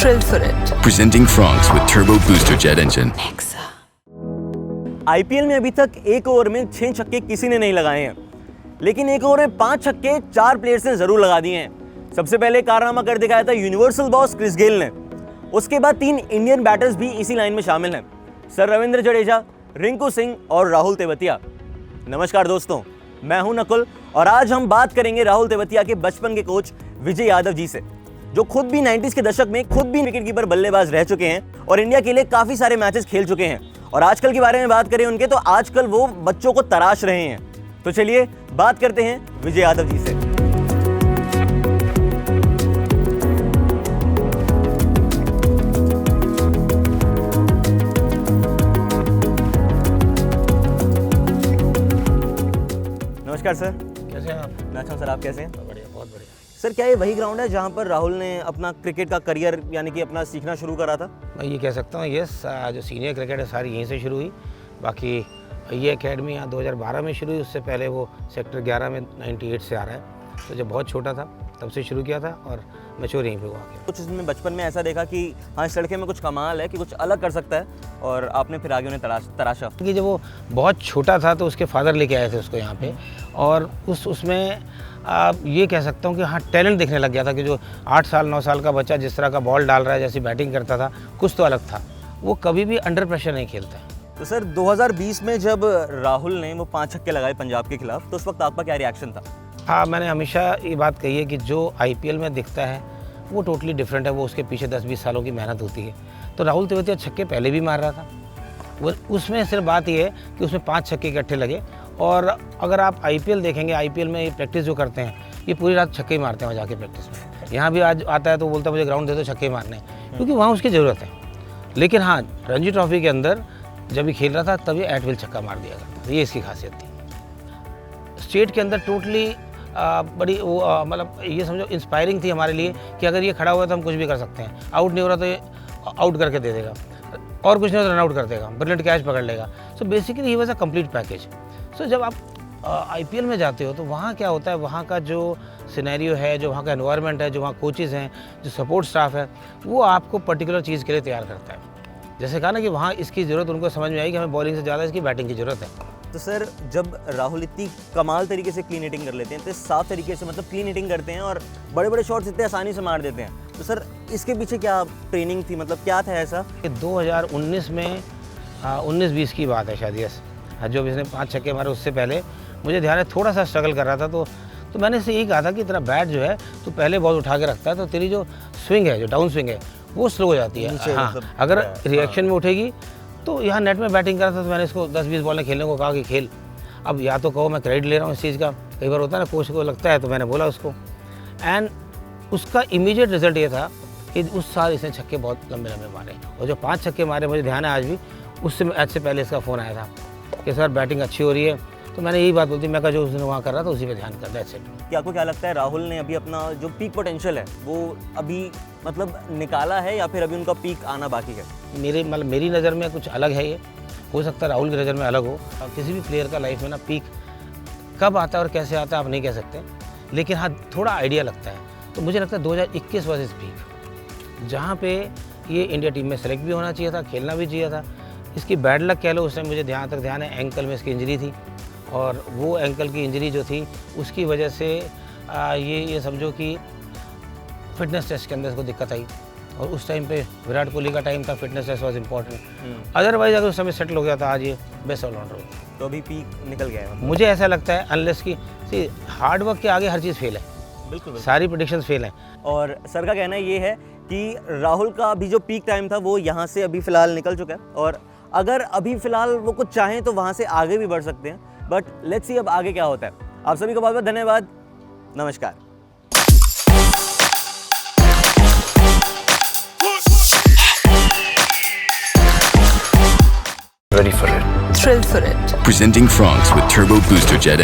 Thrill for it. Presenting Franks with Turbo Booster Jet Engine. Nexa. IPL में अभी तक एक ओवर में 6 छक्के किसी ने नहीं लगाए हैं, लेकिन एक ओवर में 5 छक्के 4 प्लेयर्स ने जरूर लगा दिए हैं। सबसे पहले कारनामा कर दिखाया था यूनिवर्सल बॉस क्रिस गेल ने। उसके बाद 3 इंडियन बैटर्स भी इसी लाइन में शामिल हैं, सर रविंद्र जडेजा, रिंकू सिंह और राहुल तेवतिया। नमस्कार दोस्तों, मैं हूं नकुल और आज हम बात करेंगे राहुल तेवतिया के बचपन के कोच विजय यादव जी से, जो खुद भी 90s के दशक में खुद भी विकेटकीपर बल्लेबाज रह चुके हैं और इंडिया के लिए काफी सारे मैचेस खेल चुके हैं। और आजकल के बारे में बात करें उनके, तो आजकल वो बच्चों को तराश रहे हैं। तो चलिए बात करते हैं विजय यादव जी से। नमस्कार सर, कैसे हैं आप? मैं अच्छा हूं सर, आप कैसे हैं? बढ़िया, बहुत बढ़िया। सर, क्या ये वही ग्राउंड है जहां पर राहुल ने अपना क्रिकेट का करियर यानी कि अपना सीखना शुरू करा था? मैं ये कह सकता हूँ यस, जो सीनियर क्रिकेट है सारी यहीं से शुरू हुई। बाकी ये एकेडमी यहाँ 2012 में शुरू हुई, उससे पहले वो सेक्टर 11 में 98 से आ रहा है। तो जब बहुत छोटा था तब से शुरू किया था और मैच्योर यहीं पे हुआ गया। कुछ इसमें बचपन में ऐसा देखा कि हाँ, इस लड़के में कुछ कमाल है, कि कुछ अलग कर सकता है, और आपने फिर आगे उन्हें तराशा? कि जब वो बहुत छोटा था तो उसके फादर लेके आए थे उसको यहाँ पे, और उसमें ये कह सकता हूँ कि हाँ, टैलेंट दिखने लग गया था कि जो 8 साल 9 साल का बच्चा जिस तरह का बॉल डाल रहा है, जैसी बैटिंग करता था, कुछ तो अलग था। वो कभी भी अंडर प्रेशर नहीं खेलता। तो सर, 2020 में जब राहुल ने वो 5 छक्के लगाए पंजाब के खिलाफ, तो उस वक्त आपका क्या रिएक्शन था? हाँ, मैंने हमेशा ये बात कही है कि जो आईपीएल में दिखता है वो टोटली डिफरेंट है, वो उसके पीछे 10-20 सालों की मेहनत होती है। तो राहुल तेवतिया छक्के पहले भी मार रहा था, वो उसमें सिर्फ बात ये है कि उसमें 5 छक्के इकट्ठे लगे। और अगर आप आईपीएल देखेंगे, आईपीएल में ये प्रैक्टिस जो करते हैं, ये पूरी रात छक्के ही मारते हैं वहाँ जाके प्रैक्टिस में। यहाँ भी आज आता है तो बोलता है मुझे ग्राउंड दे दो, छक्के मारने, क्योंकि वहाँ उसकी ज़रूरत है। लेकिन हाँ, रणजी ट्रॉफी के अंदर जब ये खेल रहा था तब ये एट विल छक्का मार दिया करता था, ये इसकी खासियत थी। स्टेट के अंदर टोटली बड़ी वो मतलब ये समझो इंस्पायरिंग थी हमारे लिए कि अगर ये खड़ा हुआ तो हम कुछ भी कर सकते हैं। आउट नहीं हो रहा तो ये आउट करके दे देगा, और कुछ नहीं हो तो रन आउट कर देगा, ब्रिलियंट कैच पकड़ लेगा। So basically he was a complete package. So जब आप आईपीएल में जाते हो तो वहाँ क्या होता है, वहाँ का जो सिनेरियो है, जो वहाँ का एनवायरनमेंट है, जो वहाँ कोचेज़ हैं, जो सपोर्ट स्टाफ है, वो आपको पर्टिकुलर चीज़ के लिए तैयार करता है। जैसे कहा ना कि वहाँ इसकी ज़रूरत उनको समझ में आई कि हमें बॉलिंग से ज़्यादा इसकी बैटिंग की ज़रूरत है। तो सर, जब राहुल इतनी कमाल तरीके से क्लीन हिटिंग कर लेते हैं, तो साफ तरीके से मतलब क्लीन हिटिंग करते हैं और बड़े बड़े शॉट्स इतने आसानी से मार देते हैं, तो सर इसके पीछे क्या ट्रेनिंग थी, मतलब क्या था ऐसा? 2019 में 19-20 की बात है शायद, यस, जो इसने 5 छक्के मारे। उससे पहले मुझे ध्यान है थोड़ा सा स्ट्रगल कर रहा था, तो मैंने इससे यही कहा था कि तेरा बैट जो है तो पहले बॉल उठा के रखता है, तो तेरी जो स्विंग है, जो डाउन स्विंग है, वो स्लो हो जाती है। हाँ, मतलब अगर रिएक्शन में उठेगी तो यहाँ नेट में बैटिंग कर रहा था, तो मैंने इसको 10-20 बॉलें खेलने को कहा कि खेल। अब या तो कहो मैं क्रेडिट ले रहा हूँ इस चीज़ का, कई बार होता है ना कोच को लगता है, तो मैंने बोला उसको, एंड उसका इमीडिएट रिजल्ट ये था कि उस साल इसने छक्के बहुत लंबे लंबे मारे, और जो 5 छक्के मारे मुझे ध्यान है आज भी, उससे मैच से पहले इसका फ़ोन आया था कि सर बैटिंग अच्छी हो रही है। तो मैंने यही बात बोलती, मैं कहा जो उसने वहाँ कर रहा था उसी पे ध्यान कर, दैट्स इट। कि आपको क्या लगता है, राहुल ने अभी अपना जो पीक पोटेंशियल है वो अभी मतलब निकाला है, या फिर अभी उनका पीक आना बाकी है? मेरी नज़र में कुछ अलग है ये, हो सकता है राहुल की नज़र में अलग हो। किसी भी प्लेयर का लाइफ में ना पीक कब आता है और कैसे आता है आप नहीं कह सकते, लेकिन हाँ थोड़ा आइडिया लगता है। तो मुझे लगता है 2021 वाज इस पीक, जहाँ पे ये इंडिया टीम में सेलेक्ट भी होना चाहिए था, खेलना भी चाहिए था। इसकी बैड लक कह लो, उस टाइम मुझे ध्यान है एंकल में इसकी इंजरी थी, और वो एंकल की इंजरी जो थी उसकी वजह से ये समझो कि फिटनेस टेस्ट के अंदर इसको दिक्कत आई, और उस टाइम पे विराट कोहली का टाइम था, fitness test was important. Otherwise अगर उस समय सेटल हो गया था, आज ये बेस्ट ऑलराउंडर होता। तो अभी पीक निकल गया है? मुझे ऐसा लगता है, अनलेस की हार्ड वर्क के आगे हर चीज़ फेल है। बिल्कुल। सारी प्रेडिक्शंस फेल हैं। और सर का कहना ये है कि राहुल का अभी जो पीक टाइम था वो यहाँ से अभी फ़िलहाल निकल चुका है, और अगर अभी फ़िलहाल वो कुछ चाहें तो वहाँ से आगे भी बढ़ सकते हैं, बट लेट्स सी अब आगे क्या होता है। आप सभी को बहुत बहुत धन्यवाद, नमस्कार। Ready for it. Thrill for it. Presenting Franks with Turbo Booster Jet